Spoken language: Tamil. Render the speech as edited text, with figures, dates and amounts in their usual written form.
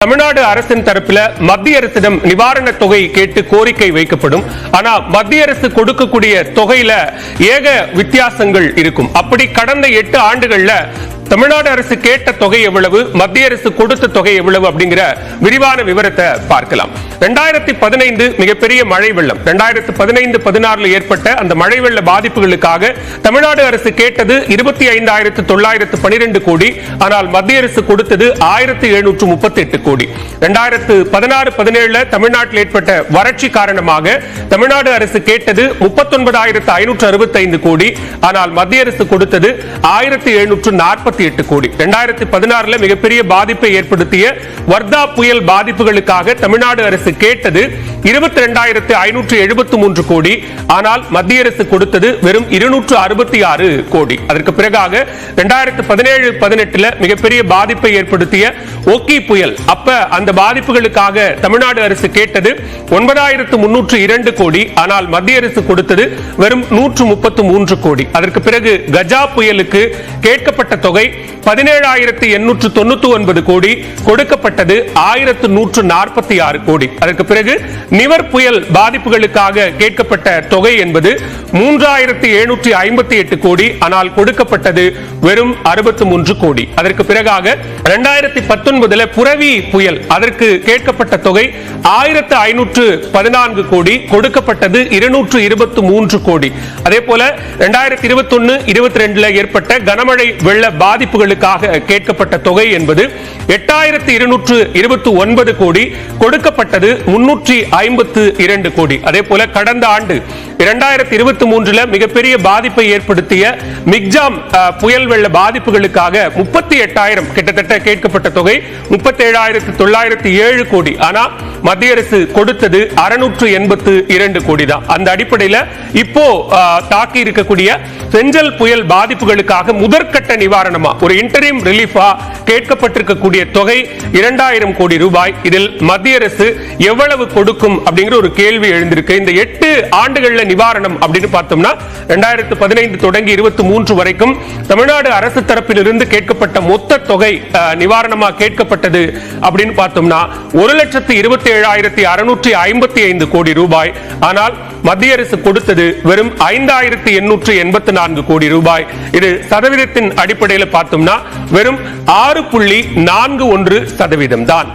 தமிழ்நாடு அரசின் தரப்பில் மத்திய அரசிடம் நிவாரண தொகை கேட்டு கோரிக்கை வைக்கப்படும். ஆனா மத்திய அரசு கொடுக்கக்கூடிய தொகையில ஏக வித்தியாசங்கள் இருக்கும். அப்படி கடந்த 8 ஆண்டுகள்ல தமிழ்நாடு அரசு கேட்ட தொகை எவ்வளவு, மத்திய அரசு கொடுத்த தொகை எவ்வளவு அப்படிங்கிற விரிவான விவரத்தை பார்க்கலாம். 2015 மிகப்பெரிய மழை வெள்ளம், 2015-16 ஏற்பட்ட அந்த மழை வெள்ள பாதிப்புகளுக்காக தமிழ்நாடு அரசு கேட்டது 25,912 கோடி. ஆனால் மத்திய அரசு கொடுத்தது 1,738 கோடி. 2016-17 தமிழ்நாட்டில் ஏற்பட்ட வறட்சி காரணமாக தமிழ்நாடு அரசு கேட்டது 39,565 கோடி. ஆனால் மத்திய அரசு கொடுத்தது 1,748 கோடி. 2016 மிகப்பெரிய பாதிப்பை ஏற்படுத்திய வர்தா புயல் பாதிப்புகளுக்காக தமிழ்நாடு அரசு கேட்டது 22,573 கோடி. ஆனால் மத்திய அரசு கொடுத்தது வெறும் 266 கோடி. அதற்கு பிறகாக 2017-18 மிகப்பெரிய பாதிப்பை ஏற்படுத்திய ஓக்கி புயல், அப்ப அந்த பாதிப்புகளுக்காக தமிழ்நாடு அரசு கேட்டது 9,302 கோடி. ஆனால் மத்திய அரசு கொடுத்தது வெறும் 133 கோடி. அதற்கு பிறகு கஜா புயலுக்கு கேட்கப்பட்ட தொகை 17,899 கோடி, கொடுக்கப்பட்டது 1,146 கோடி. அதற்கு பிறகு நிவர் புயல் பாதிப்புகளுக்காக கேட்கப்பட்ட தொகை என்பது 3,758 கோடி. ஆனால் கொடுக்கப்பட்டது வெறும் 63 கோடி. அதற்கு பிறகாக 2019 புரவி புயல், அதற்கு கேட்கப்பட்ட தொகை 1,514 கோடி, கொடுக்கப்பட்டது 223 கோடி. அதே போல 2021-22 ஏற்பட்ட கனமழை வெள்ள பாதிப்புகளுக்காக கேட்கப்பட்ட தொகை என்பது 8,229 கோடி, கொடுக்கப்பட்டது 352 கோடி. அதே போல கடந்த ஆண்டு 2023 மிகப்பெரிய பாதிப்பை ஏற்படுத்திய மிக்ஜாம் புயல் வெள்ள பாதிப்புகளுக்காக 38,000 கிட்டத்தட்ட கேட்கப்பட்ட தொகை 37,907 கோடி. ஆனா மத்திய அரசு கொடுத்தது 682 கோடி தான். அந்த அடிப்படையில் இப்போ தாக்கி இருக்கக்கூடிய செஞ்சல் புயல் பாதிப்புகளுக்காக முதற்கட்ட நிவாரணமா ஒரு இன்டரிம் ரிலீஃபா கேட்கப்பட்டிருக்கக்கூடிய தொகை 2,000 கோடி ரூபாய். இதில் மத்திய அரசு எவ்வளவு கொடுக்கும் அப்படிங்கிற ஒரு கேள்வி எழுந்திருக்கு. இந்த 8 ஆண்டுகள்ல நிவாரணம் அப்படின்னு பார்த்தோம்னா 2015 தொடங்கி 23 வரைக்கும் தமிழ்நாடு அரசு தரப்பில் இருந்து கேட்கப்பட்ட மொத்த தொகை நிவாரணமா கேட்கப்பட்டது அப்படின்னு பார்த்தோம்னா 1,27,655 கோடி ரூபாய். ஆனால் மத்திய அரசு கொடுத்தது வெறும் 5,884 கோடி ரூபாய். இது சதவீதத்தின் அடிப்படையில் பார்த்தோம்னா வெறும் 6.41% தான்.